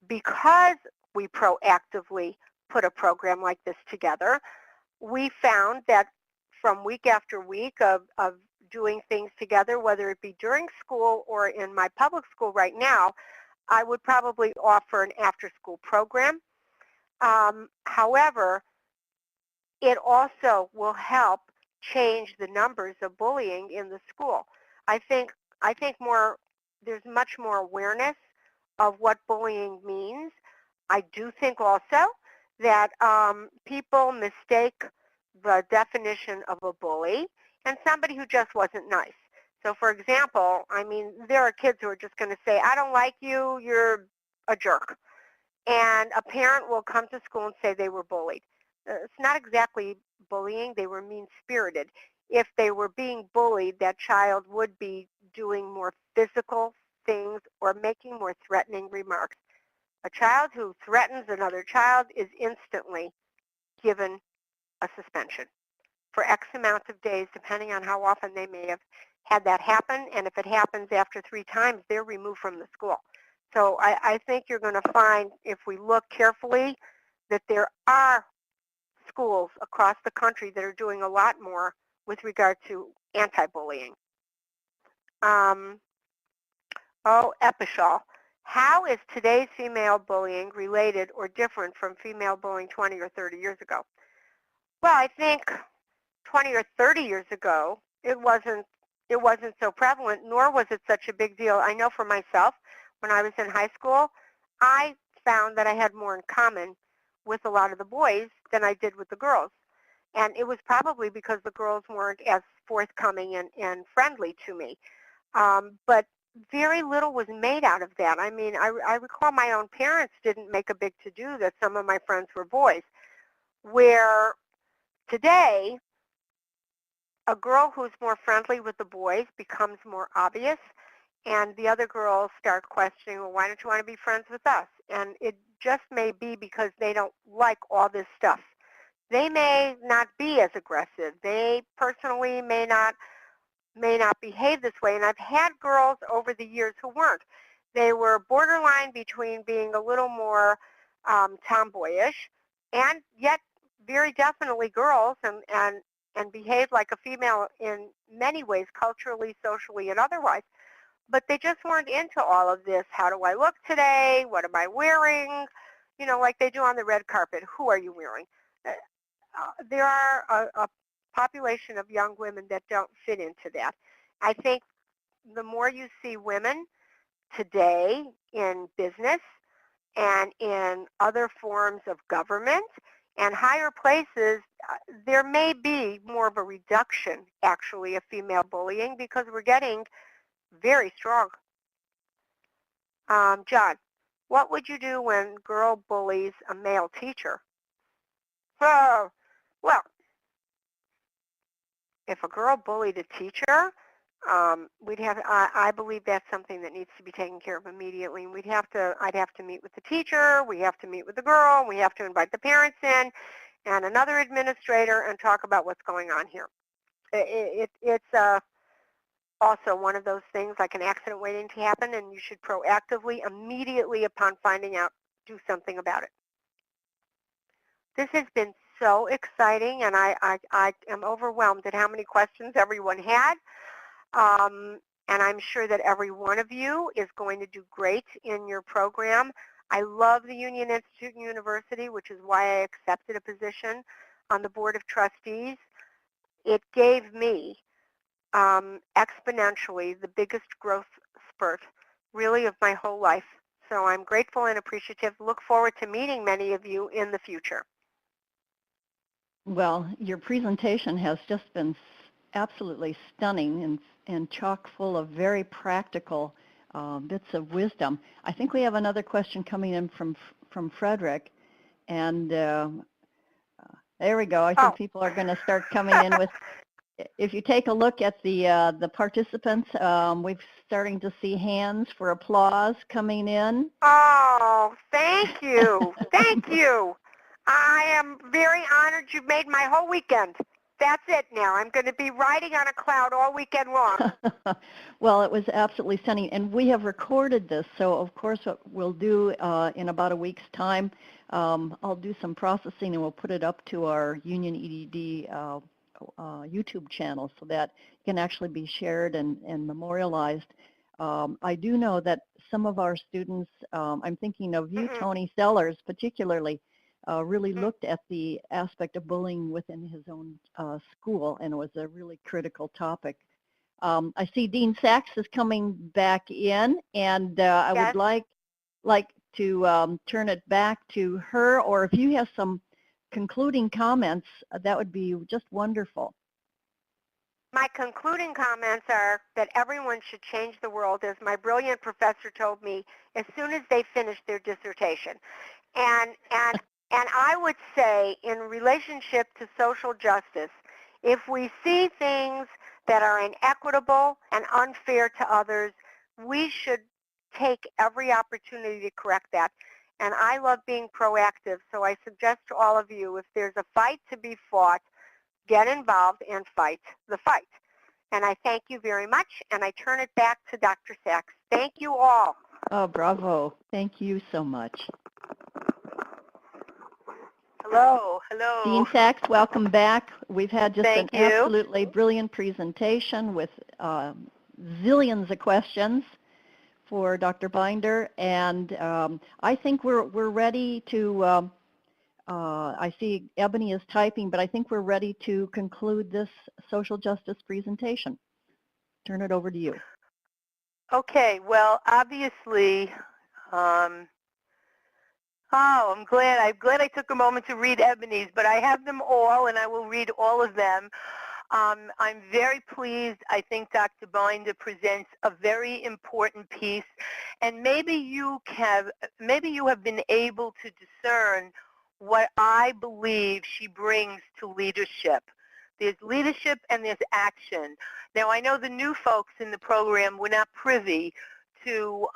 Speaker 3: Because we proactively put a program like this together, we found that from week after week of doing things together, whether it be during school or in my public school right now, I would probably offer an after-school program. However, it also will help change the numbers of bullying in the school. I think there's much more awareness of what bullying means. I do think also that people mistake the definition of a bully and somebody who just wasn't nice. So for example, there are kids who are just going to say, I don't like you, you're a jerk. And a parent will come to school and say they were bullied. It's not exactly bullying, they were mean-spirited. If they were being bullied, that child would be doing more physical things or making more threatening remarks. A child who threatens another child is instantly given a suspension for X amount of days, depending on how often they may have had that happen. And if it happens after 3 times, they're removed from the school. So I think you're going to find, if we look carefully, that there are schools across the country that are doing a lot more with regard to anti-bullying. Epishal, how is today's female bullying related or different from female bullying 20 or 30 years ago? Well, I think 20 or 30 years ago, it wasn't it wasn't so prevalent, nor was it such a big deal. I know for myself, when I was in high school, I found that I had more in common with a lot of the boys than I did with the girls. And it was probably because the girls weren't as forthcoming and friendly to me. But very little was made out of that. I mean, I recall my own parents didn't make a big to-do that some of my friends were boys, where today a girl who's more friendly with the boys becomes more obvious, and the other girls start questioning, well, why don't you want to be friends with us? And it just may be because they don't like all this stuff. They may not be as aggressive. They personally may not behave this way. And I've had girls over the years who weren't. They were borderline between being a little more tomboyish and yet very definitely girls and behaved like a female in many ways, culturally, socially, and otherwise. But they just weren't into all of this. How do I look today? What am I wearing? You know, like they do on the red carpet. Who are you wearing? There are a population of young women that don't fit into that. I think the more you see women today in business and in other forms of government and higher places, there may be more of a reduction, actually, of female bullying because we're getting very strong. John, what would you do when a girl bullies a male teacher? Oh, well, if a girl bullied a teacher, I believe that's something that needs to be taken care of immediately. And I'd have to meet with the teacher, we have to meet with the girl, we have to invite the parents in, and another administrator, and talk about what's going on here. It's also one of those things like an accident waiting to happen, and you should proactively, immediately upon finding out, do something about it. This has been so exciting, and I am overwhelmed at how many questions everyone had. And I'm sure that every one of you is going to do great in your program. I love the Union Institute and University, which is why I accepted a position on the Board of Trustees. It gave me exponentially the biggest growth spurt, really, of my whole life. So I'm grateful and appreciative. Look forward to meeting many of you in the future.
Speaker 1: Well, your presentation has just been absolutely stunning and chock full of very practical bits of wisdom. I think we have another question coming in from Frederick, and there we go. I think people are going to start coming in with. If you take a look at the participants, we're starting to see hands for applause coming in.
Speaker 3: Oh, thank you. Thank you. I am very honored. You've made my whole weekend. That's it now. I'm going to be riding on a cloud all weekend long.
Speaker 1: Well, it was absolutely stunning. And we have recorded this, so of course what we'll do in about a week's time, I'll do some processing and we'll put it up to our Union EdD YouTube channel so that it can actually be shared and memorialized. I do know that some of our students, I'm thinking of you, Tony Sellers, particularly, really looked at the aspect of bullying within his own school, and it was a really critical topic. I see Dean Sachs is coming back in, and I would like to turn it back to her, or if you have some concluding comments, that would be just wonderful.
Speaker 3: My concluding comments are that everyone should change the world, as my brilliant professor told me, as soon as they finish their dissertation. And I would say, in relationship to social justice, if we see things that are inequitable and unfair to others, we should take every opportunity to correct that. And I love being proactive, so I suggest to all of you, if there's a fight to be fought, get involved and fight the fight. And I thank you very much, and I turn it back to Dr. Sachs. Thank you all.
Speaker 1: Oh, bravo. Thank you so much.
Speaker 2: Hello, hello.
Speaker 1: Dean Sachs, welcome back. We've had just an absolutely brilliant presentation with zillions of questions for Dr. Binder, and I think we're ready to, I see Ebony is typing, but I think we're ready to conclude this social justice presentation. turn it over to you.
Speaker 2: Okay, well, obviously, I'm glad I took a moment to read Ebony's, but I have them all, and I will read all of them. I'm very pleased. I think Dr. Binder presents a very important piece, and maybe you have been able to discern what I believe she brings to leadership. There's leadership and there's action. Now, I know the new folks in the program were not privy to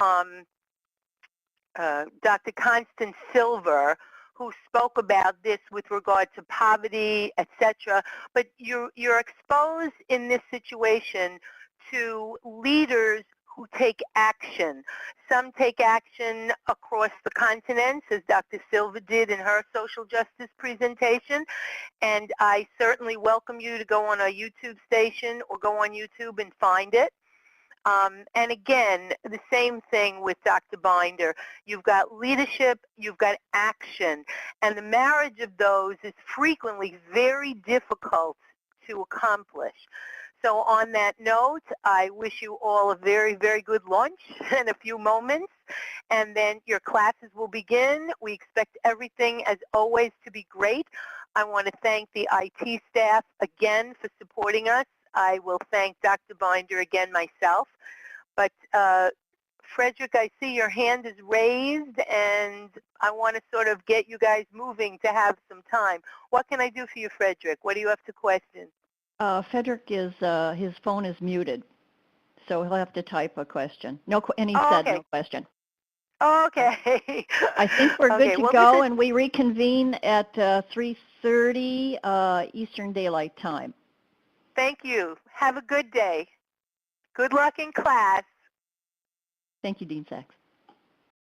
Speaker 2: Dr. Constance Silver, who spoke about this with regard to poverty, etc. But you're exposed in this situation to leaders who take action. Some take action across the continents, as Dr. Silver did in her social justice presentation, and I certainly welcome you to go on our YouTube station or go on YouTube and find it. And again, the same thing with Dr. Binder. You've got leadership, you've got action, and the marriage of those is frequently very difficult to accomplish. So on that note, I wish you all a very, very good lunch in a few moments, and then your classes will begin. We expect everything, as always, to be great. I want to thank the IT staff again for supporting us. I will thank Dr. Binder again myself. But Frederick, I see your hand is raised, and I want to sort of get you guys moving to have some time. What can I do for you, Frederick? What do you have to question?
Speaker 1: Frederick is, his phone is muted, so he'll have to type a question. And he
Speaker 2: Oh,
Speaker 1: said
Speaker 2: okay.
Speaker 1: no question.
Speaker 2: Okay.
Speaker 1: I think we're good
Speaker 2: Okay,
Speaker 1: to
Speaker 2: well,
Speaker 1: go, and we reconvene at 3:30 Eastern Daylight Time.
Speaker 2: Thank you. Have a good day. Good luck in class.
Speaker 1: Thank you, Dean Sachs.